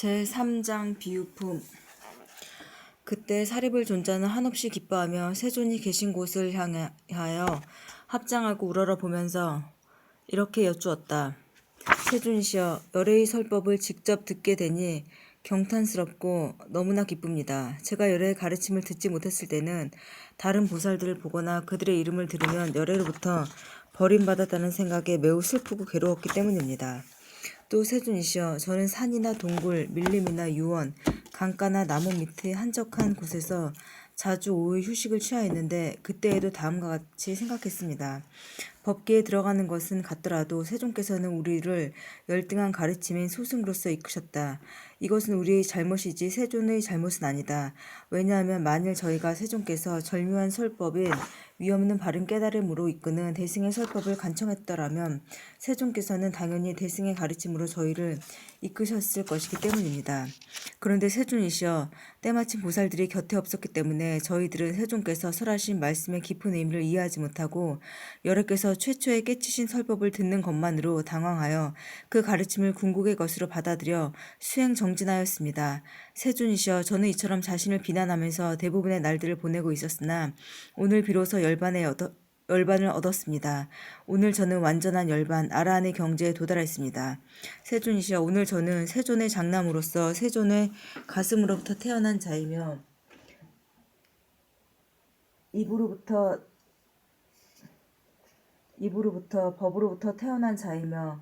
제3장 비유품. 그때 사립을 존자는 한없이 기뻐하며 세존이 계신 곳을 향하여 합장하고 우러러 보면서 이렇게 여쭈었다. 세존이시여, 열의 설법을 직접 듣게 되니 경탄스럽고 너무나 기쁩니다. 제가 열의 가르침을 듣지 못했을 때는 다른 보살들을 보거나 그들의 이름을 들으면 열의로부터 버림받았다는 생각에 매우 슬프고 괴로웠기 때문입니다. 또 세존이시여, 저는 산이나 동굴, 밀림이나 유원, 강가나 나무 밑의 한적한 곳에서 자주 오후의 휴식을 취하였는데 그때에도 다음과 같이 생각했습니다. 법계에 들어가는 것은 같더라도 세존께서는 우리를 열등한 가르침인 소승으로서 이끄셨다. 이것은 우리의 잘못이지 세존의 잘못은 아니다. 왜냐하면 만일 저희가 세존께서 절묘한 설법인 위없는 바른 깨달음으로 이끄는 대승의 설법을 간청했더라면 세존께서는 당연히 대승의 가르침으로 저희를 이끄셨을 것이기 때문입니다. 그런데 세존이시여, 때마침 보살들이 곁에 없었기 때문에 저희들은 세존께서 설하신 말씀의 깊은 의미를 이해하지 못하고 여러께서 최초에 깨치신 설법을 듣는 것만으로 당황하여 그 가르침을 궁극의 것으로 받아들여 수행 정진하였습니다. 세존이시여, 저는 이처럼 자신을 비난하면서 대부분의 날들을 보내고 있었으나 오늘 비로소 열반을 얻었습니다. 오늘 저는 완전한 열반, 아라한의 경지에 도달했습니다. 세존이시여, 오늘 저는 세존의 장남으로서 세존의 가슴으로부터 태어난 자이며 입으로부터 법으로부터 태어난 자이며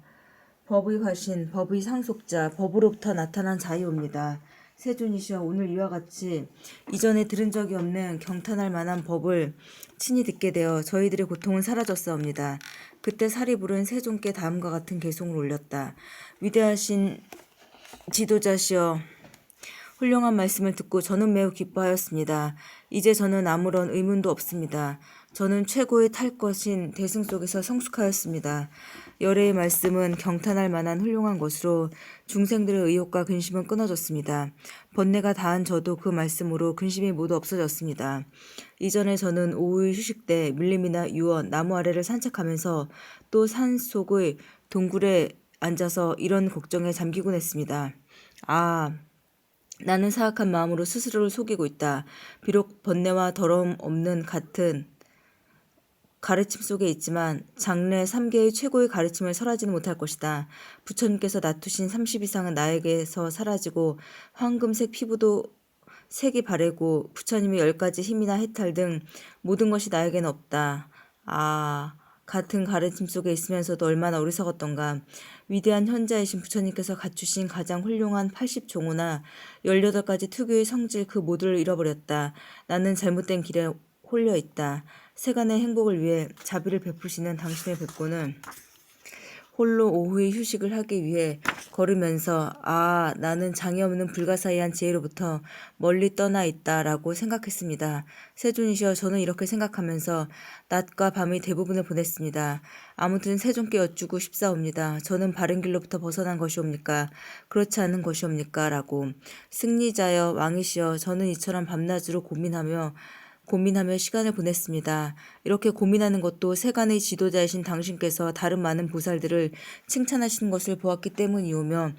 법의 화신, 법의 상속자, 법으로부터 나타난 자이옵니다. 세존이시여, 오늘 이와 같이 이전에 들은 적이 없는 경탄할 만한 법을 친히 듣게 되어 저희들의 고통은 사라졌사옵니다. 그때 사리불은 세존께 다음과 같은 계송을 올렸다. 위대하신 지도자시여, 훌륭한 말씀을 듣고 저는 매우 기뻐하였습니다. 이제 저는 아무런 의문도 없습니다. 저는 최고의 탈 것인 대승 속에서 성숙하였습니다. 열의 말씀은 경탄할 만한 훌륭한 것으로 중생들의 의욕과 근심은 끊어졌습니다. 번뇌가 다한 저도 그 말씀으로 근심이 모두 없어졌습니다. 이전에 저는 오후의 휴식 때 밀림이나 유원, 나무 아래를 산책하면서 또 산속의 동굴에 앉아서 이런 걱정에 잠기곤 했습니다. 나는 사악한 마음으로 스스로를 속이고 있다. 비록 번뇌와 더러움 없는 같은 가르침 속에 있지만 장래 3계의 최고의 가르침을 설하지는 못할 것이다. 부처님께서 놔두신 30 이상은 나에게서 사라지고 황금색 피부도 색이 바래고 부처님의 10가지 힘이나 해탈 등 모든 것이 나에게는 없다. 같은 가르침 속에 있으면서도 얼마나 어리석었던가. 위대한 현자이신 부처님께서 갖추신 가장 훌륭한 80종호나 18가지 특유의 성질 그 모두를 잃어버렸다. 나는 잘못된 길에 홀려 있다. 세간의 행복을 위해 자비를 베푸시는 당신의 백고는 홀로 오후의 휴식을 하기 위해 걸으면서 나는 장애 없는 불가사의한 지혜로부터 멀리 떠나 있다라고 생각했습니다. 세존이시여, 저는 이렇게 생각하면서 낮과 밤의 대부분을 보냈습니다. 아무튼 세존께 여쭈고 싶사옵니다. 저는 바른 길로부터 벗어난 것이옵니까? 그렇지 않은 것이옵니까? 라고. 승리자여, 왕이시여, 저는 이처럼 밤낮으로 고민하며 시간을 보냈습니다. 이렇게 고민하는 것도 세간의 지도자이신 당신께서 다른 많은 보살들을 칭찬하시는 것을 보았기 때문이오며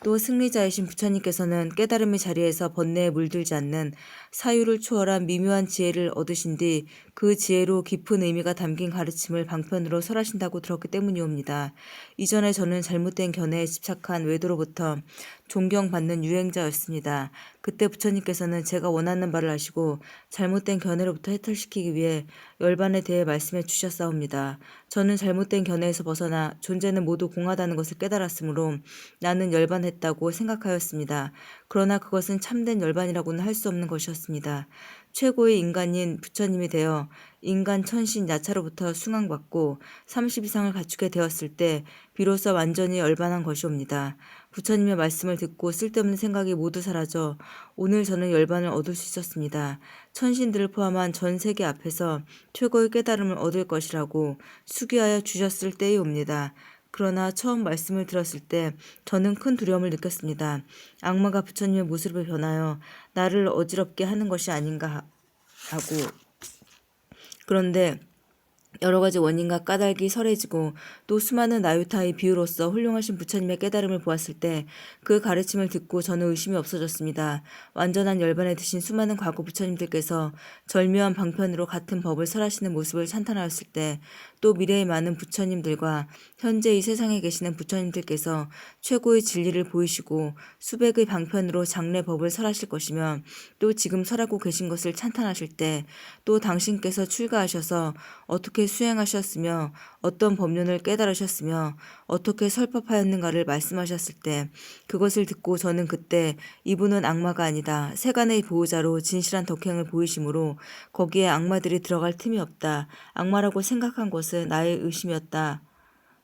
또 승리자이신 부처님께서는 깨달음의 자리에서 번뇌에 물들지 않는 사유를 초월한 미묘한 지혜를 얻으신 뒤 그 지혜로 깊은 의미가 담긴 가르침을 방편으로 설하신다고 들었기 때문이옵니다. 이전에 저는 잘못된 견해에 집착한 외도로부터 존경받는 유행자였습니다. 그때 부처님께서는 제가 원하는 바를 아시고 잘못된 견해로부터 해탈시키기 위해 열반에 대해 말씀해 주셨사옵니다. 저는 잘못된 견해에서 벗어나 존재는 모두 공하다는 것을 깨달았으므로 나는 열반했다고 생각하였습니다. 그러나 그것은 참된 열반이라고는 할 수 없는 것이었습니다. 최고의 인간인 부처님이 되어 인간 천신 야차로부터 숭앙받고 30 이상을 갖추게 되었을 때 비로소 완전히 열반한 것이옵니다. 부처님의 말씀을 듣고 쓸데없는 생각이 모두 사라져 오늘 저는 열반을 얻을 수 있었습니다. 천신들을 포함한 전 세계 앞에서 최고의 깨달음을 얻을 것이라고 수기하여 주셨을 때이옵니다. 그러나 처음 말씀을 들었을 때 저는 큰 두려움을 느꼈습니다. 악마가 부처님의 모습을 변하여 나를 어지럽게 하는 것이 아닌가 하고. 그런데 여러 가지 원인과 까닭이 설해지고 또 수많은 나유타의 비유로서 훌륭하신 부처님의 깨달음을 보았을 때 그 가르침을 듣고 저는 의심이 없어졌습니다. 완전한 열반에 드신 수많은 과거 부처님들께서 절묘한 방편으로 같은 법을 설하시는 모습을 찬탄하였을 때 또 미래의 많은 부처님들과 현재 이 세상에 계시는 부처님들께서 최고의 진리를 보이시고 수백의 방편으로 장래 법을 설하실 것이며 또 지금 설하고 계신 것을 찬탄하실 때 또 당신께서 출가하셔서 어떻게 수행하셨으며 어떤 법륜을 깨달으셨으며 어떻게 설법하였는가를 말씀하셨을 때 그것을 듣고 저는 그때 이분은 악마가 아니다. 세간의 보호자로 진실한 덕행을 보이심으로 거기에 악마들이 들어갈 틈이 없다. 악마라고 생각한 것은 나의 의심이었다.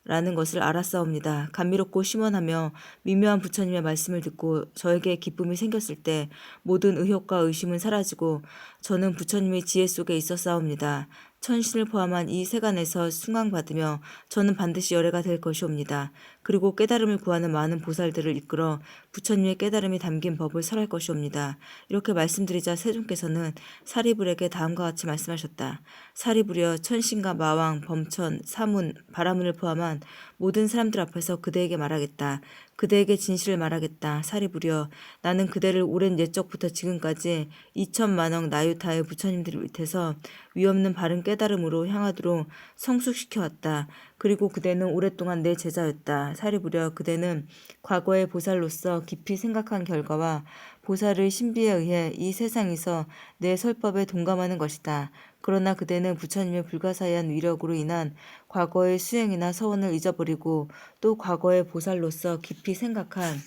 라는 것을 알았사옵니다. 감미롭고 심원하며 미묘한 부처님의 말씀을 듣고 저에게 기쁨이 생겼을 때 모든 의혹과 의심은 사라지고 저는 부처님의 지혜 속에 있었사옵니다. 천신을 포함한 이 세간에서 숭앙받으며 저는 반드시 열애가 될 것이옵니다. 그리고 깨달음을 구하는 많은 보살들을 이끌어 부처님의 깨달음이 담긴 법을 설할 것이옵니다. 이렇게 말씀드리자 세존께서는 사리불에게 다음과 같이 말씀하셨다. 사리불이여, 천신과 마왕, 범천, 사문, 바라문을 포함한 모든 사람들 앞에서 그대에게 말하겠다. 그대에게 진실을 말하겠다. 사리불이여, 나는 그대를 오랜 옛적부터 지금까지 2천만억 나유타의 부처님들 밑에서 위없는 바른 깨달음으로 향하도록 성숙시켜왔다. 그리고 그대는 오랫동안 내 제자였다. 사리불이여, 그대는 과거의 보살로서 깊이 생각한 결과와 보살의 신비에 의해 이 세상에서 내 설법에 동감하는 것이다. 그러나 그대는 부처님의 불가사의한 위력으로 인한 과거의 수행이나 서원을 잊어버리고 또 과거의 보살로서 깊이 생각한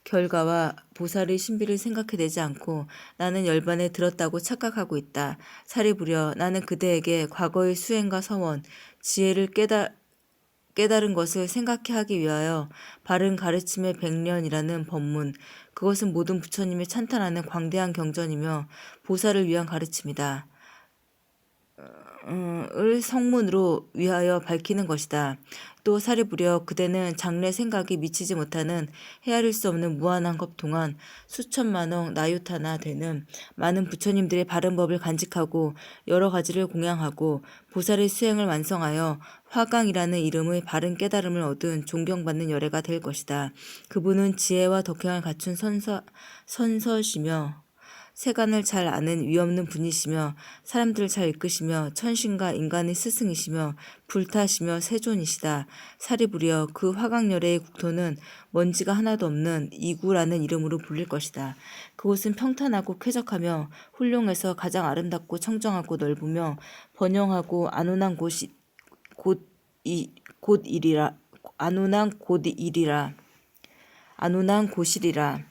결과와 보살의 신비를 생각해내지 않고 나는 열반에 들었다고 착각하고 있다. 사리부려, 나는 그대에게 과거의 수행과 서원, 지혜를 깨달은 것을 생각해 하기 위하여 바른 가르침의 백년이라는 법문, 그것은 모든 부처님의 찬탄하는 광대한 경전이며 보살을 위한 가르침이다. 을 성문으로 위하여 밝히는 것이다. 또 사리부려, 그대는 장래 생각이 미치지 못하는 헤아릴 수 없는 무한한 것 동안 수천만억 나유타나 되는 많은 부처님들의 바른 법을 간직하고 여러 가지를 공양하고 보살의 수행을 완성하여 화강이라는 이름의 바른 깨달음을 얻은 존경받는 열애가 될 것이다. 그분은 지혜와 덕행을 갖춘 선서시며 세간을 잘 아는 위없는 분이시며 사람들을 잘 이끄시며 천신과 인간의 스승이시며 불타시며 세존이시다. 사리부리여, 그 화강열애의 국토는 먼지가 하나도 없는 이구라는 이름으로 불릴 것이다. 그곳은 평탄하고 쾌적하며 훌륭해서 가장 아름답고 청정하고 넓으며 번영하고 안온한 안온한 곳이리라.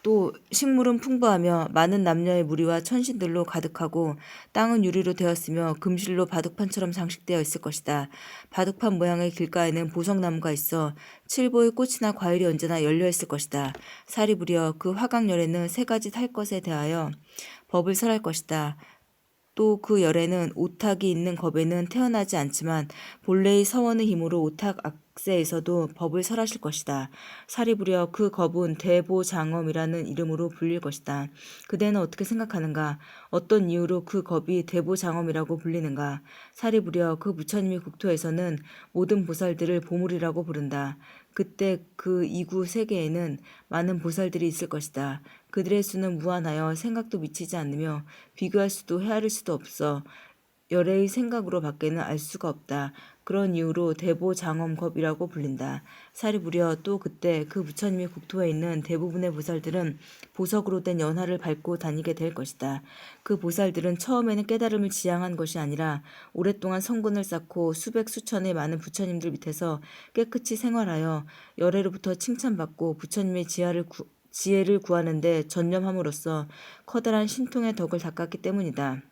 또 식물은 풍부하며 많은 남녀의 무리와 천신들로 가득하고 땅은 유리로 되었으며 금실로 바둑판처럼 장식되어 있을 것이다. 바둑판 모양의 길가에는 보석나무가 있어 칠보의 꽃이나 과일이 언제나 열려 있을 것이다. 사리부려, 그 화강열에는 세 가지 탈 것에 대하여 법을 설할 것이다. 또 그 열에는 오탁이 있는 겁에는 태어나지 않지만 본래의 서원의 힘으로 오탁 악세에서도 법을 설하실 것이다. 사리부려, 그 겁은 대보장엄이라는 이름으로 불릴 것이다. 그대는 어떻게 생각하는가? 어떤 이유로 그 겁이 대보장엄이라고 불리는가? 사리부려, 그 부처님의 국토에서는 모든 보살들을 보물이라고 부른다. 그때 그 이구 세계에는 많은 보살들이 있을 것이다. 그들의 수는 무한하여 생각도 미치지 않으며 비교할 수도 헤아릴 수도 없어 열애의 생각으로 밖에는 알 수가 없다. 그런 이유로 대보장엄겁이라고 불린다. 사리부려, 또 그때 그 부처님의 국토에 있는 대부분의 보살들은 보석으로 된 연화를 밟고 다니게 될 것이다. 그 보살들은 처음에는 깨달음을 지향한 것이 아니라 오랫동안 성근을 쌓고 수백 수천의 많은 부처님들 밑에서 깨끗이 생활하여 열애로부터 칭찬받고 부처님의 지혜를 구하는 데 전념함으로써 커다란 신통의 덕을 닦았기 때문이다.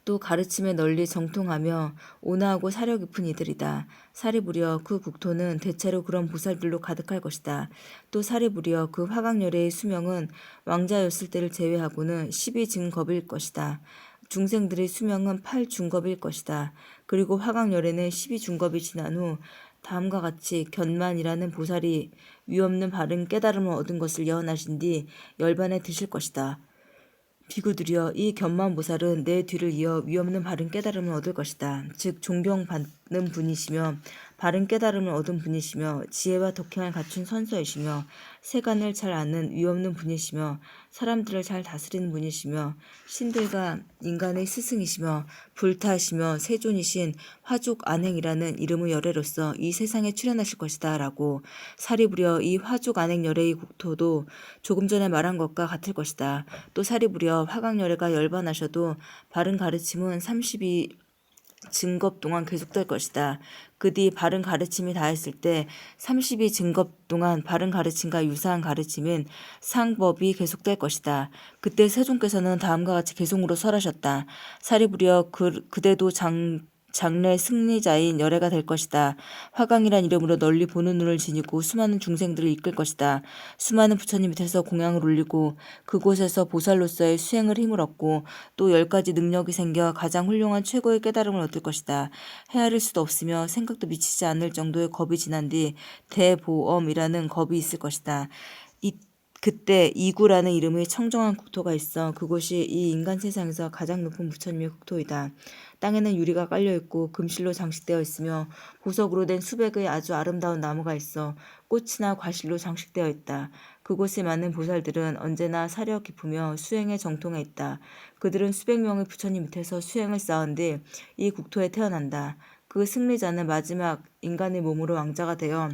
또 가르침에 널리 정통하며 온화하고 사려 깊은 이들이다. 사리부려, 그 국토는 대체로 그런 보살들로 가득할 것이다. 또 사리부려, 그 화강열애의 수명은 왕자였을 때를 제외하고는 12증겁일 것이다. 중생들의 수명은 8중겁일 것이다. 그리고 화강열애는 12중겁이 지난 후 다음과 같이 견만이라는 보살이 위없는 바른 깨달음을 얻은 것을 예언하신 뒤 열반에 드실 것이다. 비구들이여, 이 견만보살은 내 뒤를 이어 위없는 바른 깨달음을 얻을 것이다. 즉 존경받는 분이시며 바른 깨달음을 얻은 분이시며 지혜와 덕행을 갖춘 선서이시며 세간을 잘 아는 위없는 분이시며 사람들을 잘 다스리는 분이시며 신들과 인간의 스승이시며 불타시며 세존이신 화족 안행이라는 이름의 열애로서 이 세상에 출현하실 것이다 라고. 사리부려, 이 화족 안행 열애의 국토도 조금 전에 말한 것과 같을 것이다. 또 사리부려, 화강열애가 열반하셔도 바른 가르침은 32 증겁 동안 계속될 것이다. 그 뒤 바른 가르침이 다했을 때 32 증겁 동안 바른 가르침과 유사한 가르침인 상법이 계속될 것이다. 그때 세존께서는 다음과 같이 계송으로 설하셨다. 사리부려, 그대도 장래 승리자인 열애가 될 것이다. 화강이란 이름으로 널리 보는 눈을 지니고 수많은 중생들을 이끌 것이다. 수많은 부처님 밑에서 공양을 올리고 그곳에서 보살로서의 수행을 힘을 얻고 또 10가지 능력이 생겨 가장 훌륭한 최고의 깨달음을 얻을 것이다. 헤아릴 수도 없으며 생각도 미치지 않을 정도의 겁이 지난 뒤 대보엄이라는 겁이 있을 것이다. 그때 이구라는 이름의 청정한 국토가 있어 그곳이 이 인간 세상에서 가장 높은 부처님의 국토이다. 땅에는 유리가 깔려있고 금실로 장식되어 있으며 보석으로 된 수백의 아주 아름다운 나무가 있어 꽃이나 과실로 장식되어 있다. 그곳에 많은 보살들은 언제나 사려 깊으며 수행에 정통해 있다. 그들은 수백 명의 부처님 밑에서 수행을 쌓은 뒤 이 국토에 태어난다. 그 승리자는 마지막 인간의 몸으로 왕자가 되어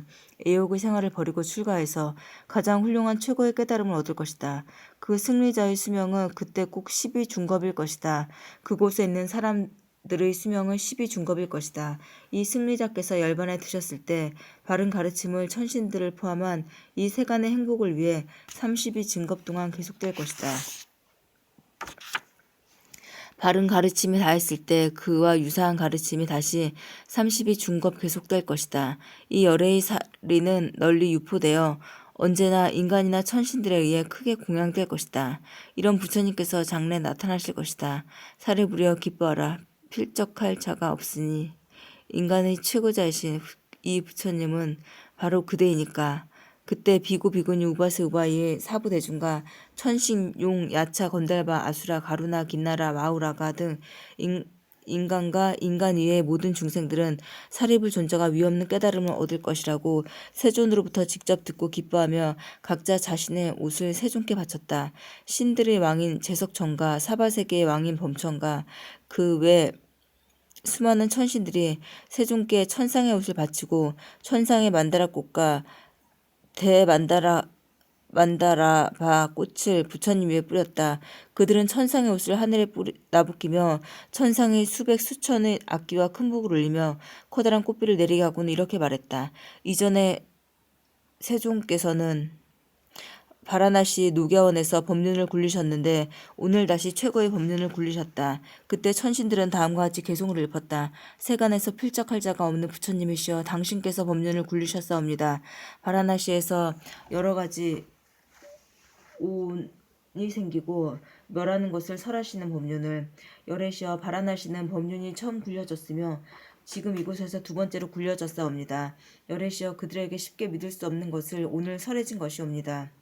애욕의 생활을 버리고 출가해서 가장 훌륭한 최고의 깨달음을 얻을 것이다. 그 승리자의 수명은 그때 꼭 12중겁일 것이다. 그곳에 있는 사람들의 수명은 12중겁일 것이다. 이 승리자께서 열반에 드셨을 때 바른 가르침을 천신들을 포함한 이 세간의 행복을 위해 32증겁 동안 계속될 것이다. 바른 가르침이 다했을 때 그와 유사한 가르침이 다시 32중겁 계속될 것이다. 이 열애의 사리는 널리 유포되어 언제나 인간이나 천신들에 의해 크게 공양될 것이다. 이런 부처님께서 장래에 나타나실 것이다. 사리부려, 기뻐하라. 필적할 자가 없으니 인간의 최고자이신 이 부처님은 바로 그대이니까. 그때 비구, 비구니, 우바스, 우바이의 사부 대중과 천신, 용, 야차, 건달바, 아수라, 가루나, 긴나라, 마우라가 등 인간과 인간 이외의 모든 중생들은 사리불 존자가 위없는 깨달음을 얻을 것이라고 세존으로부터 직접 듣고 기뻐하며 각자 자신의 옷을 세존께 바쳤다. 신들의 왕인 제석천과 사바세계의 왕인 범천과 그 외 수많은 천신들이 세존께 천상의 옷을 바치고 천상의 만다라꽃과 만다라바 꽃을 부처님 위에 뿌렸다. 그들은 천상의 옷을 하늘에 나부끼며 천상의 수백 수천의 악기와 큰 북을 울리며 커다란 꽃비를 내리게 하고는 이렇게 말했다. 이전에 세존께서는 바라나시 녹야원에서 법륜을 굴리셨는데 오늘 다시 최고의 법륜을 굴리셨다. 그때 천신들은 다음과 같이 개송을 읊었다. 세간에서 필적할 자가 없는 부처님이시여 당신께서 법륜을 굴리셨사옵니다. 바라나시에서 여러 가지 온이 생기고 멸하는 것을 설하시는 법륜을 열애시여 바라나시는 법륜이 처음 굴려졌으며 지금 이곳에서 두 번째로 굴려졌사옵니다. 열애시여 그들에게 쉽게 믿을 수 없는 것을 오늘 설해진 것이옵니다.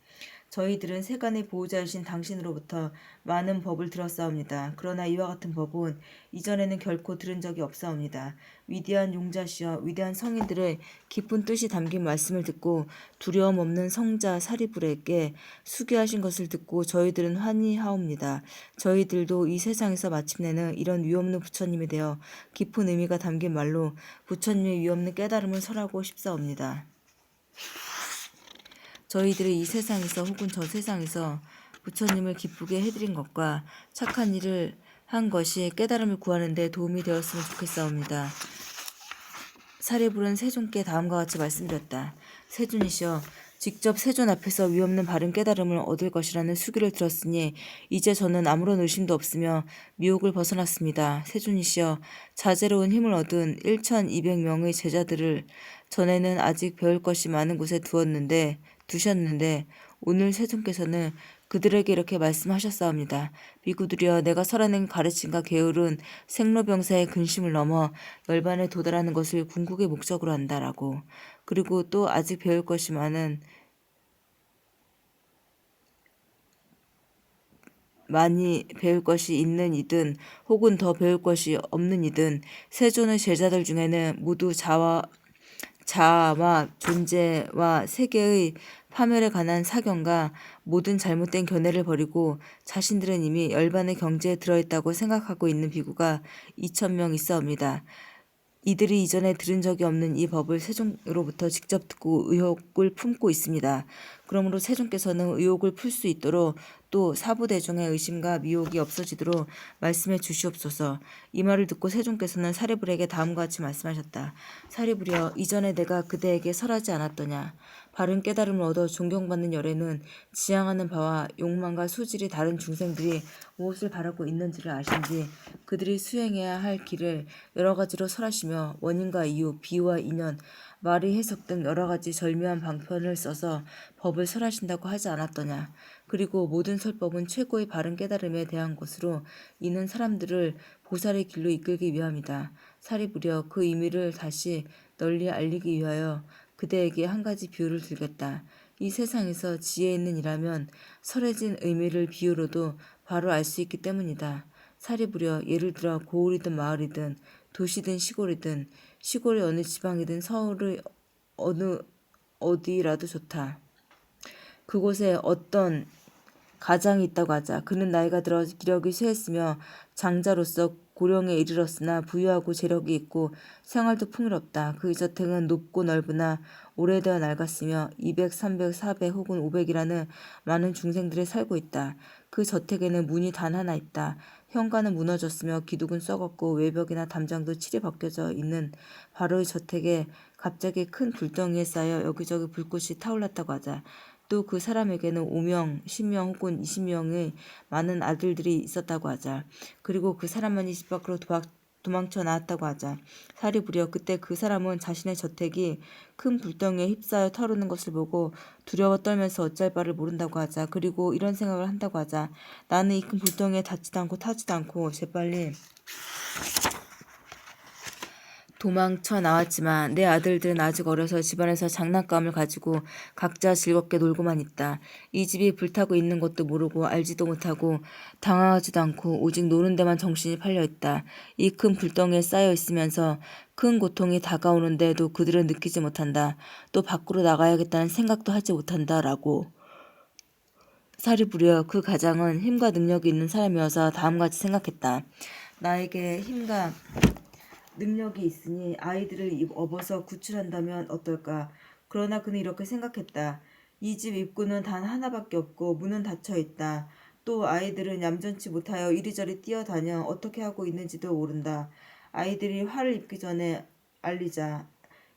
저희들은 세간의 보호자이신 당신으로부터 많은 법을 들었사옵니다. 그러나 이와 같은 법은 이전에는 결코 들은 적이 없사옵니다. 위대한 용자시여 위대한 성인들의 깊은 뜻이 담긴 말씀을 듣고 두려움 없는 성자 사리불에게 수기하신 것을 듣고 저희들은 환희하옵니다. 저희들도 이 세상에서 마침내는 이런 위없는 부처님이 되어 깊은 의미가 담긴 말로 부처님의 위없는 깨달음을 설하고 싶사옵니다. 저희들이 이 세상에서 혹은 저 세상에서 부처님을 기쁘게 해드린 것과 착한 일을 한 것이 깨달음을 구하는 데 도움이 되었으면 좋겠사옵니다. 사리불은 세존께 다음과 같이 말씀드렸다. 세존이시여 직접 세존 앞에서 위없는 바른 깨달음을 얻을 것이라는 수기를 들었으니 이제 저는 아무런 의심도 없으며 미혹을 벗어났습니다. 세존이시여 자제로운 힘을 얻은 1200명의 제자들을 전에는 아직 배울 것이 많은 곳에 두셨는데 오늘 세존께서는 그들에게 이렇게 말씀하셨사옵니다. 비구들이여 내가 설하는 가르침과 게으른 생로병사의 근심을 넘어 열반에 도달하는 것을 궁극의 목적으로 한다라고. 그리고 또 아직 배울 것이 많은 많이 배울 것이 있는 이든 혹은 더 배울 것이 없는 이든 세존의 제자들 중에는 모두 자아와 존재와 세계의 파멸에 관한 사견과 모든 잘못된 견해를 버리고 자신들은 이미 열반의 경지에 들어있다고 생각하고 있는 비구가 2,000명 있어옵니다. 이들이 이전에 들은 적이 없는 이 법을 세종으로부터 직접 듣고 의혹을 품고 있습니다. 그러므로 세종께서는 의혹을 풀 수 있도록 또 사부대중의 의심과 미혹이 없어지도록 말씀해 주시옵소서. 이 말을 듣고 세종께서는 사리불에게 다음과 같이 말씀하셨다. 사리불이여, 이전에 내가 그대에게 설하지 않았더냐. 바른 깨달음을 얻어 존경받는 열에는 지향하는 바와 욕망과 소질이 다른 중생들이 무엇을 바라고 있는지를 아신지 그들이 수행해야 할 길을 여러 가지로 설하시며 원인과 이유, 비유와 인연, 말의 해석 등 여러 가지 절묘한 방편을 써서 법을 설하신다고 하지 않았더냐. 그리고 모든 설법은 최고의 바른 깨달음에 대한 것으로 이는 사람들을 보살의 길로 이끌기 위함이다. 사리부려, 그 의미를 다시 널리 알리기 위하여 그대에게 한 가지 비유를 들겠다. 이 세상에서 지혜 있는 이라면 설해진 의미를 비유로도 바로 알 수 있기 때문이다. 사리부려, 예를 들어 고을이든 마을이든 도시든 시골이든 시골의 어느 지방이든 서울의 어디라도 좋다. 그곳에 어떤 가장이 있다고 하자. 그는 나이가 들어 기력이 쇠했으며 장자로서 고령에 이르렀으나 부유하고 재력이 있고 생활도 풍요롭다. 그 저택은 높고 넓으나 오래되어 낡았으며 200, 300, 400 혹은 500이라는 많은 중생들이 살고 있다. 그 저택에는 문이 단 하나 있다. 현관은 무너졌으며 기둥은 썩었고 외벽이나 담장도 칠이 벗겨져 있는 바로 이 저택에 갑자기 큰 불덩이에 쌓여 여기저기 불꽃이 타올랐다고 하자. 또 그 사람에게는 5명, 10명 혹은 20명의 많은 아들들이 있었다고 하자. 그리고 그 사람만이 집 밖으로 도망쳐 나왔다고 하자. 사리부려, 그때 그 사람은 자신의 저택이 큰 불덩이에 휩싸여 타오르는 것을 보고 두려워 떨면서 어찌할 바를 모른다고 하자. 그리고 이런 생각을 한다고 하자. 나는 이 큰 불덩이에 닿지도 않고 타지도 않고 재빨리 도망쳐 나왔지만 내 아들들은 아직 어려서 집안에서 장난감을 가지고 각자 즐겁게 놀고만 있다. 이 집이 불타고 있는 것도 모르고 알지도 못하고 당황하지도 않고 오직 노는 데만 정신이 팔려 있다. 이 큰 불덩이에 쌓여 있으면서 큰 고통이 다가오는데도 그들은 느끼지 못한다. 또 밖으로 나가야겠다는 생각도 하지 못한다. 라고. 사리부려, 그 가장은 힘과 능력이 있는 사람이어서 다음같이 생각했다. 나에게 힘과 능력이 있으니 아이들을 업어서 구출한다면 어떨까. 그러나 그는 이렇게 생각했다. 이 집 입구는 단 하나밖에 없고 문은 닫혀 있다. 또 아이들은 얌전치 못하여 이리저리 뛰어다녀 어떻게 하고 있는지도 모른다. 아이들이 화를 입기 전에 알리자.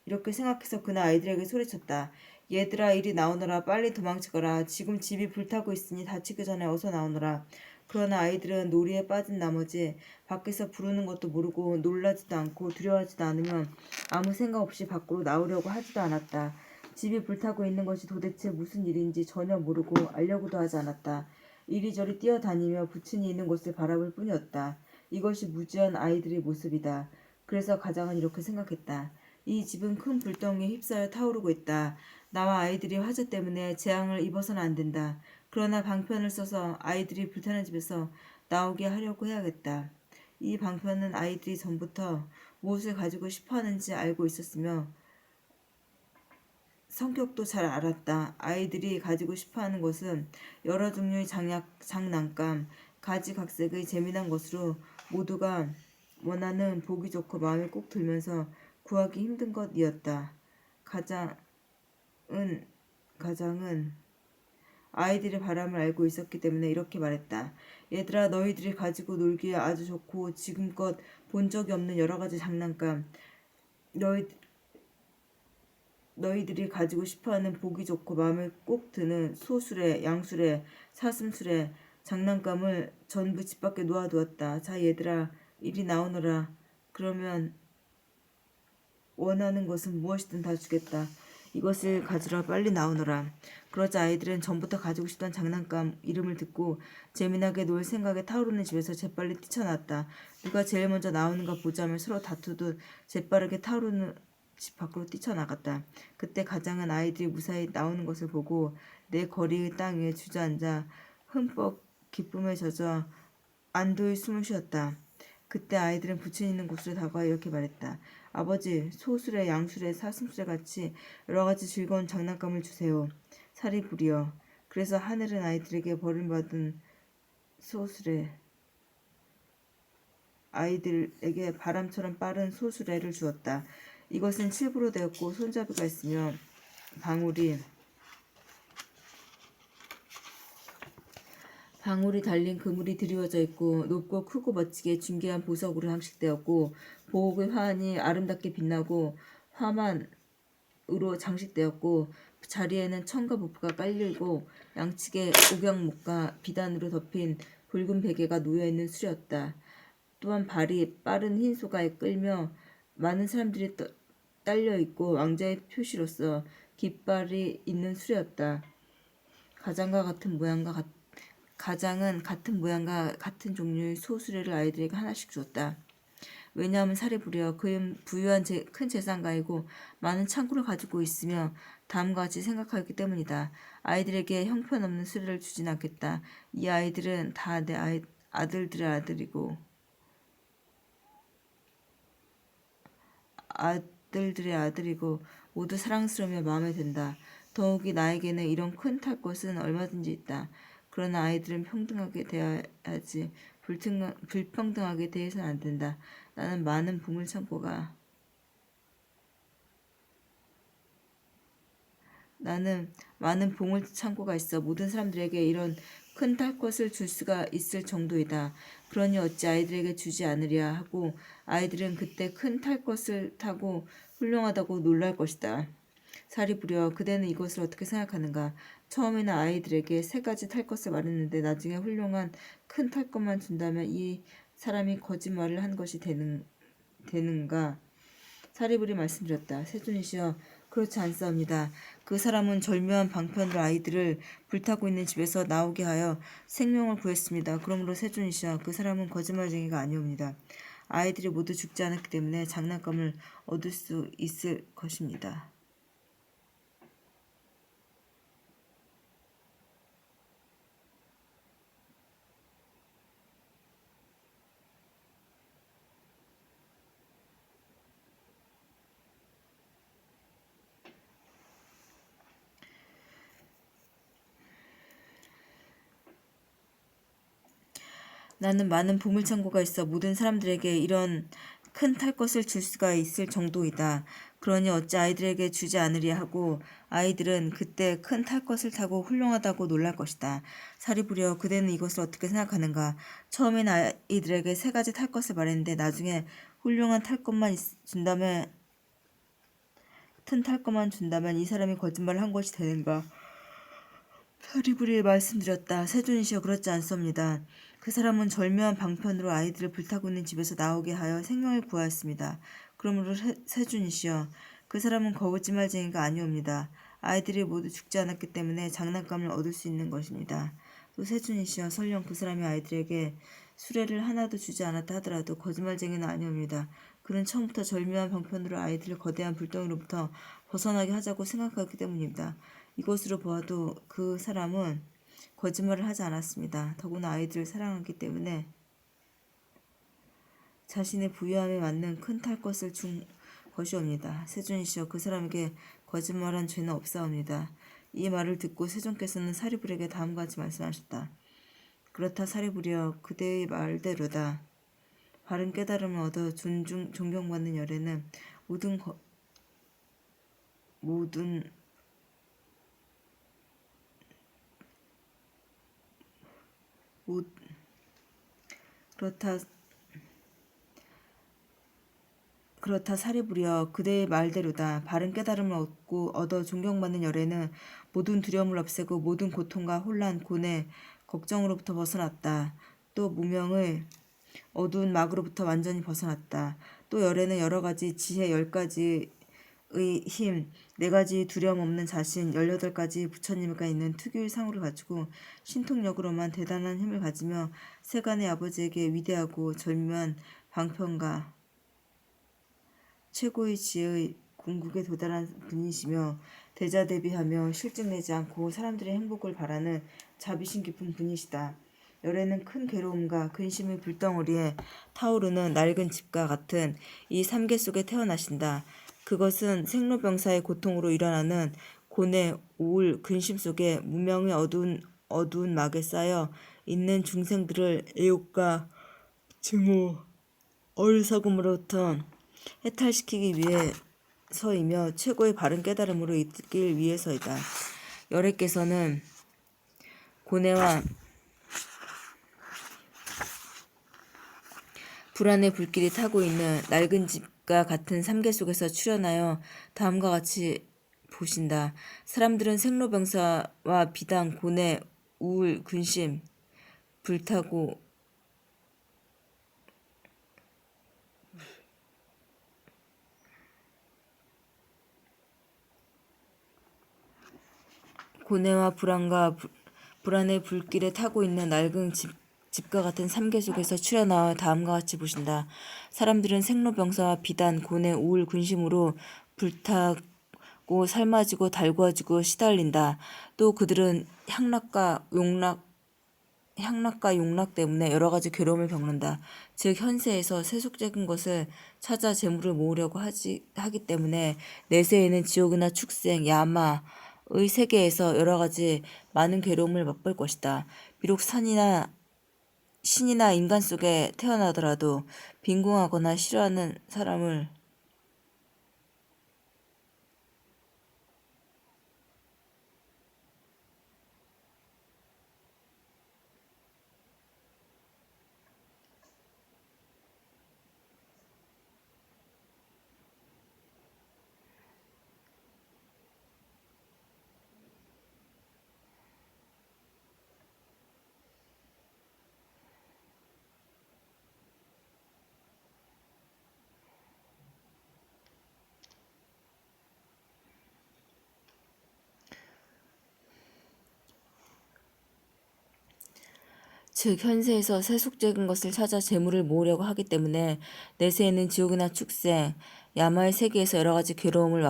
이렇게 생각해서 그는 아이들에게 소리쳤다. 얘들아, 이리 나오너라. 빨리 도망치거라. 지금 집이 불타고 있으니 다치기 전에 어서 나오너라. 그러나 아이들은 놀이에 빠진 나머지 밖에서 부르는 것도 모르고 놀라지도 않고 두려워하지도 않으면 아무 생각 없이 밖으로 나오려고 하지도 않았다. 집이 불타고 있는 것이 도대체 무슨 일인지 전혀 모르고 알려고도 하지 않았다. 이리저리 뛰어다니며 부친이 있는 곳을 바라볼 뿐이었다. 이것이 무지한 아이들의 모습이다. 그래서 가장은 이렇게 생각했다. 이 집은 큰 불덩이에 휩싸여 타오르고 있다. 나와 아이들이 화재 때문에 재앙을 입어서는 안 된다. 그러나 방편을 써서 아이들이 불타는 집에서 나오게 하려고 해야겠다. 이 방편은 아이들이 전부터 무엇을 가지고 싶어 하는지 알고 있었으며 성격도 잘 알았다. 아이들이 가지고 싶어 하는 것은 여러 종류의 장난감, 가지각색의 재미난 것으로 모두가 원하는 보기 좋고 마음에 꼭 들면서 구하기 힘든 것이었다. 가장은 아이들의 바람을 알고 있었기 때문에 이렇게 말했다. 얘들아, 너희들이 가지고 놀기에 아주 좋고 지금껏 본 적이 없는 여러 가지 장난감, 너희들이 가지고 싶어하는 보기 좋고 마음에 꼭 드는 소수레, 양수레, 사슴수레 장난감을 전부 집 밖에 놓아두었다. 자, 얘들아, 이리 나오너라. 그러면 원하는 것은 무엇이든 다 주겠다. 이것을 가지러 빨리 나오너라. 그러자 아이들은 전부터 가지고 싶던 장난감 이름을 듣고 재미나게 놀 생각에 타오르는 집에서 재빨리 뛰쳐나왔다. 누가 제일 먼저 나오는가 보자며 서로 다투듯 재빠르게 타오르는 집 밖으로 뛰쳐나갔다. 그때 가장은 아이들이 무사히 나오는 것을 보고 내 거리의 땅 위에 주저앉아 흠뻑 기쁨에 젖어 안도의 숨을 쉬었다. 그때 아이들은 부친 있는 곳으로 다가와 이렇게 말했다. 아버지, 소수레, 양수레, 사슴수레 같이 여러 가지 즐거운 장난감을 주세요. 살이 부리어. 그래서 하늘은 아이들에게 버림받은 소수레, 아이들에게 바람처럼 빠른 소수레를 주었다. 이것은 칠부로 되었고 손잡이가 있으며 방울이 달린 그물이 드리워져 있고 높고 크고 멋지게 중개한 보석으로 장식되었고 보옥의 화환이 아름답게 빛나고 화만으로 장식되었고 자리에는 천과 부프가 깔리고 양측에 옥양목과 비단으로 덮인 붉은 베개가 놓여있는 수레였다. 또한 발이 빠른 흰 소가에 끌며 많은 사람들이 딸려있고 왕자의 표시로서 깃발이 있는 수레였다. 가장은 같은 모양과 같은 종류의 소수레를 아이들에게 하나씩 주었다. 왜냐하면 살이 부려 그는 부유한 큰 재산가이고 많은 창고를 가지고 있으며 다음과 같이 생각하였기 때문이다. 아이들에게 형편없는 수레를 주진 않겠다. 이 아이들은 다 내 아들들의 아들이고 모두 사랑스러우며 마음에 든다. 더욱이 나에게는 이런 큰 탈 것은 얼마든지 있다. 그러나 아이들은 평등하게 대해야지 불평등하게 대해서는 안 된다. 나는 많은 보물 창고가 있어 모든 사람들에게 이런 큰 탈 것을 줄 수가 있을 정도이다. 그러니 어찌 아이들에게 주지 않으랴 하고 아이들은 그때 큰 탈 것을 타고 훌륭하다고 놀랄 것이다. 살이 부려 그대는 이것을 어떻게 생각하는가? 처음에는 아이들에게 3가지 탈 것을 말했는데 나중에 훌륭한 큰 탈 것만 준다면 이 사람이 거짓말을 한 것이 되는가? 사리불이 말씀드렸다. 세존이시여, 그렇지 않사옵니다. 그 사람은 절묘한 방편으로 아이들을 불타고 있는 집에서 나오게 하여 생명을 구했습니다. 그러므로 세존이시여, 그 사람은 거짓말쟁이가 아니옵니다. 아이들이 모두 죽지 않았기 때문에 장난감을 얻을 수 있을 것입니다. 나는 많은 보물창고가 있어 모든 사람들에게 이런 큰 탈 것을 줄 수가 있을 정도이다. 그러니 어찌 아이들에게 주지 않으랴 하고 아이들은 그때 큰 탈 것을 타고 훌륭하다고 놀랄 것이다. 살이 부려 그대는 이것을 어떻게 생각하는가? 처음엔 아이들에게 3가지 탈 것을 말했는데 나중에 훌륭한 탈 것만 준다면 이 사람이 거짓말을 한 것이 되는가? 사리부리에 말씀드렸다. 세존이시여, 그렇지 않습니다. 그 사람은 절묘한 방편으로 아이들을 불타고 있는 집에서 나오게 하여 생명을 구하였습니다. 그러므로 세존이시여, 그 사람은 거짓말쟁이가 아니옵니다. 아이들이 모두 죽지 않았기 때문에 장난감을 얻을 수 있는 것입니다. 또 세존이시여, 설령 그 사람이 아이들에게 수레를 하나도 주지 않았다 하더라도 거짓말쟁이는 아니옵니다. 그는 처음부터 절묘한 방편으로 아이들을 거대한 불덩이로부터 벗어나게 하자고 생각하기 때문입니다. 이것으로 보아도 그 사람은 거짓말을 하지 않았습니다. 더구나 아이들을 사랑하기 때문에 자신의 부유함에 맞는 큰 탈 것을 준 것이옵니다. 세존이시여, 그 사람에게 거짓말한 죄는 없사옵니다. 이 말을 듣고 세존께서는 사리불에게 다음과 같이 말씀하셨다. 그렇다 사리불이여, 그대의 말대로다. 바른 깨달음을 얻어 존경받는 열에는 그렇다 사리부리여, 그대의 말대로다. 바른 깨달음을 얻어 존경받는 열에는 모든 두려움을 없애고 모든 고통과 혼란, 고뇌, 걱정으로부터 벗어났다. 또 무명의 어두운 막으로부터 완전히 벗어났다. 또 열에는 여러 가지 지혜 10가지의 힘, 4가지 두려움 없는 자신, 18가지 부처님과 있는 특유의 상호를 가지고 신통력으로만 대단한 힘을 가지며 세간의 아버지에게 위대하고 절묘한 방편과 최고의 지혜의 궁극에 도달한 분이시며 대자대비하며 실증내지 않고 사람들의 행복을 바라는 자비심 깊은 분이시다. 열에는 큰 괴로움과 근심의 불덩어리에 타오르는 낡은 집과 같은 이 삼계 속에 태어나신다. 그것은 생로병사의 고통으로 일어나는 고뇌, 우울, 근심 속에 무명의 어두운 막에 쌓여 있는 중생들을 애욕과 증오, 어리석음으로부터 해탈시키기 위해서이며 최고의 바른 깨달음으로 이끌기 위해서이다. 열애께서는 고뇌와 불안의 불길이 타고 있는 낡은 집과 같은 삼계 속에서 출현하여 다음과 같이 보신다. 사람들은 생로병사와 비단, 고뇌, 우울, 근심, 불타고 고뇌와 불안의 불길에 타고 있는 낡은 집과 같은 삼계 속에서 출현하여 다음과 같이 보신다. 사람들은 생로병사와 비단, 고뇌, 우울, 근심으로 불타고 삶아지고 달구어지고 시달린다. 또 그들은 향락과 용락 때문에 여러 가지 괴로움을 겪는다. 즉 현세에서 세속적인 것을 찾아 재물을 모으려고 하기 때문에 내세에는 지옥이나 축생, 야마의 세계에서 여러 가지 많은 괴로움을 맛볼 것이다. 비록 신이나 인간 속에 태어나더라도 빈궁하거나 싫어하는 사람을 즉 현세에서 세속적인 것을 찾아 재물을 모으려고 하기 때문에 내세에는 지옥이나 축생, 야마의 세계에서 여러 가지 괴로움을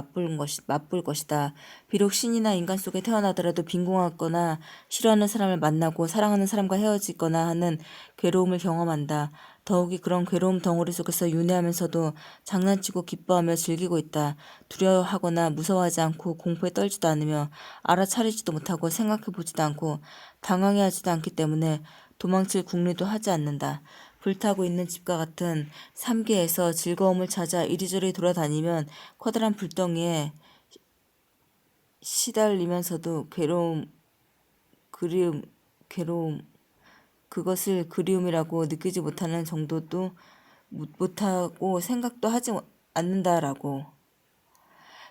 맛볼 것이다. 비록 신이나 인간 속에 태어나더라도 빈궁하거나 싫어하는 사람을 만나고 사랑하는 사람과 헤어지거나 하는 괴로움을 경험한다. 더욱이 그런 괴로움 덩어리 속에서 윤회하면서도 장난치고 기뻐하며 즐기고 있다. 두려워하거나 무서워하지 않고 공포에 떨지도 않으며 알아차리지도 못하고 생각해보지도 않고 당황해하지도 않기 때문에 도망칠 궁리도 하지 않는다. 불타고 있는 집과 같은 삼계에서 즐거움을 찾아 이리저리 돌아다니면 커다란 불덩이에 시달리면서도 그것을 그리움이라고 느끼지 못하는 정도도 못하고 생각도 하지 않는다라고.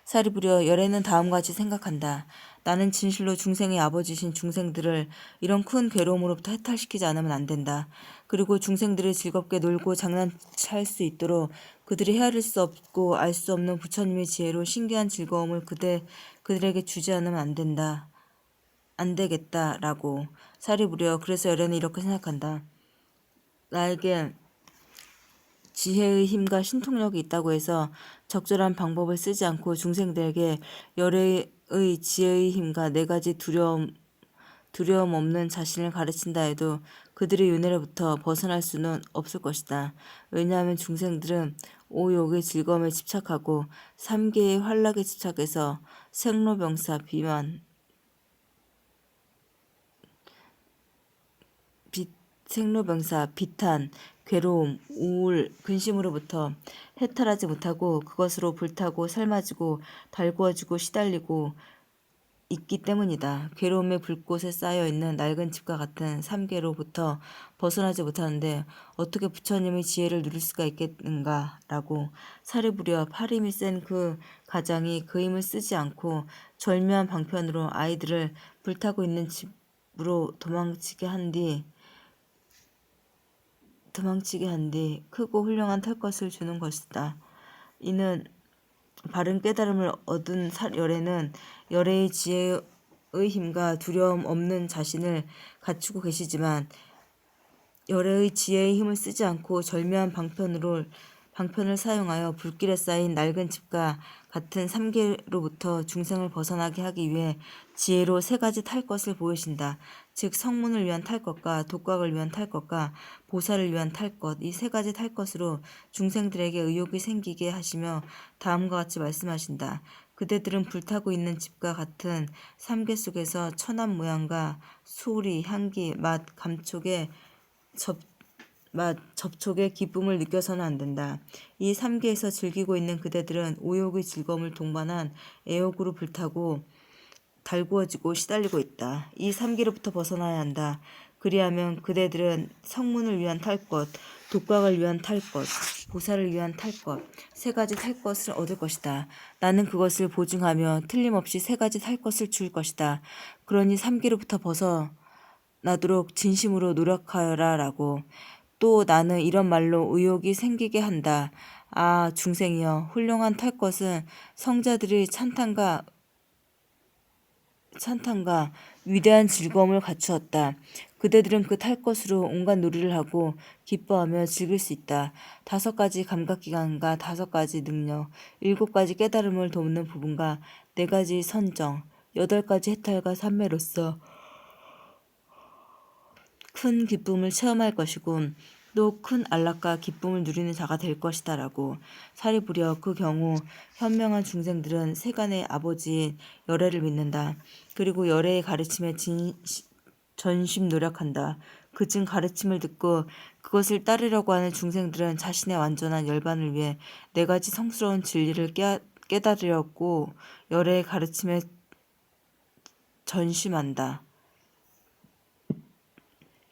사리부려 열애는 다음과 같이 생각한다. 나는 진실로 중생의 아버지신 중생들을 이런 큰 괴로움으로부터 해탈시키지 않으면 안 된다. 그리고 중생들을 즐겁게 놀고 장난칠 수 있도록 그들이 헤아릴 수 없고 알 수 없는 부처님의 지혜로 신기한 즐거움을 그들에게 주지 않으면 안 되겠다라고. 사리부려 그래서 열애는 이렇게 생각한다. 나에게 지혜의 힘과 신통력이 있다고 해서 적절한 방법을 쓰지 않고 중생들에게 열애의 지혜의 힘과 네 가지 두려움 없는 자신을 가르친다 해도 그들의 윤회로부터 벗어날 수는 없을 것이다. 왜냐하면 중생들은 오욕의 즐거움에 집착하고 삼계의 환락에 집착해서 생로병사, 비탄, 괴로움, 우울, 근심으로부터 해탈하지 못하고 그것으로 불타고 삶아지고 달구어지고 시달리고 있기 때문이다. 괴로움의 불꽃에 쌓여있는 낡은 집과 같은 삼계로부터 벗어나지 못하는데 어떻게 부처님의 지혜를 누릴 수가 있겠는가 라고. 사리부려 팔 힘이 센 그 가장이 그 힘을 쓰지 않고 절묘한 방편으로 아이들을 불타고 있는 집으로 도망치게 한 뒤 크고 훌륭한 털것을 주는 것이다. 이는 바른 깨달음을 얻은 열애는 열애의 지혜의 힘과 두려움 없는 자신을 갖추고 계시지만 열애의 지혜의 힘을 쓰지 않고 절묘한 방편을 사용하여 불길에 쌓인 낡은 집과 같은 삼계로부터 중생을 벗어나게 하기 위해 지혜로 세 가지 탈 것을 보이신다. 즉 성문을 위한 탈 것과 독각을 위한 탈 것과 보살을 위한 탈 것, 이 세 가지 탈 것으로 중생들에게 의욕이 생기게 하시며 다음과 같이 말씀하신다. 그대들은 불타고 있는 집과 같은 삼계 속에서 천한 모양과 소리, 향기, 맛, 접촉의 기쁨을 느껴서는 안 된다. 이 삼계에서 즐기고 있는 그대들은 오욕의 즐거움을 동반한 애욕으로 불타고 달구어지고 시달리고 있다. 이 삼계로부터 벗어나야 한다. 그리하면 그대들은 성문을 위한 탈 것, 독각을 위한 탈 것, 보살을 위한 탈 것, 세 가지 탈 것을 얻을 것이다. 나는 그것을 보증하며 틀림없이 세 가지 탈 것을 줄 것이다. 그러니 삼계로부터 벗어나도록 진심으로 노력하여라 라고. 또 나는 이런 말로 의욕이 생기게 한다. 아, 중생이여, 훌륭한 탈 것은 성자들의 찬탄과 위대한 즐거움을 갖추었다. 그대들은 그 탈 것으로 온갖 놀이를 하고 기뻐하며 즐길 수 있다. 5가지 감각기관과 5가지 능력, 7가지 깨달음을 돕는 부분과 4가지 선정, 8가지 해탈과 삼매로서 큰 기쁨을 체험할 것이고 또 큰 안락과 기쁨을 누리는 자가 될 것이다 라고. 사리부려 그 경우 현명한 중생들은 세간의 아버지인 열애를 믿는다. 그리고 열애의 가르침에 전심 노력한다. 그중 가르침을 듣고 그것을 따르려고 하는 중생들은 자신의 완전한 열반을 위해 4가지 성스러운 진리를 깨달으려고 열애의 가르침에 전심한다.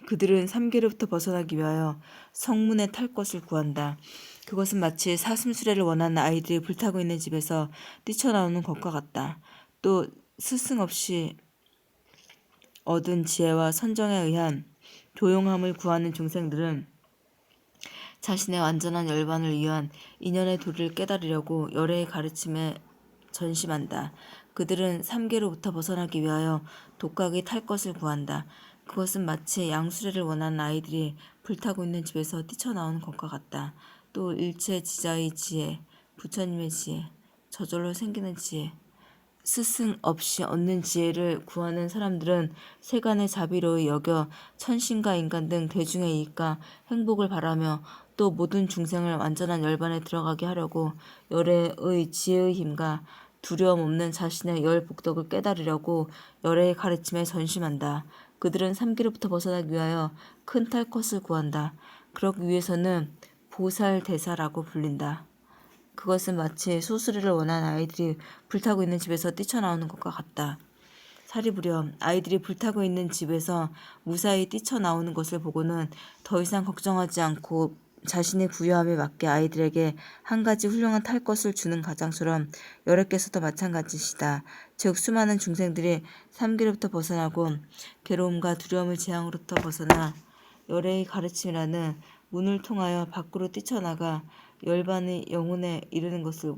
그들은 삼계로부터 벗어나기 위하여 성문에 탈 것을 구한다. 그것은 마치 사슴수레를 원하는 아이들이 불타고 있는 집에서 뛰쳐나오는 것과 같다. 또 스승 없이 얻은 지혜와 선정에 의한 조용함을 구하는 중생들은 자신의 완전한 열반을 위한 인연의 도리를 깨달으려고 열애의 가르침에 전심한다. 그들은 삼계로부터 벗어나기 위하여 독각이 탈 것을 구한다. 그것은 마치 양수레를 원하는 아이들이 불타고 있는 집에서 뛰쳐나오는 것과 같다. 또 일체 지자의 지혜, 부처님의 지혜, 저절로 생기는 지혜, 스승 없이 얻는 지혜를 구하는 사람들은 세간의 자비로이 여겨 천신과 인간 등 대중의 이익과 행복을 바라며 또 모든 중생을 완전한 열반에 들어가게 하려고 열애의 지혜의 힘과 두려움 없는 자신의 열 복덕을 깨달으려고 열애의 가르침에 전심한다. 그들은 삼계로부터 벗어나기 위하여 큰 탈 것을 구한다. 그러기 위해서는 보살대사라고 불린다. 그것은 마치 소수리를 원하는 아이들이 불타고 있는 집에서 뛰쳐나오는 것과 같다. 사리부려 아이들이 불타고 있는 집에서 무사히 뛰쳐나오는 것을 보고는 더 이상 걱정하지 않고 자신의 부유함에 맞게 아이들에게 한 가지 훌륭한 탈 것을 주는 가장처럼 열애께서도 마찬가지시다. 즉 수많은 중생들이 삼계로부터 벗어나고 괴로움과 두려움의 재앙으로부터 벗어나 열애의 가르침이라는 문을 통하여 밖으로 뛰쳐나가 열반의 영혼에 이르는 것을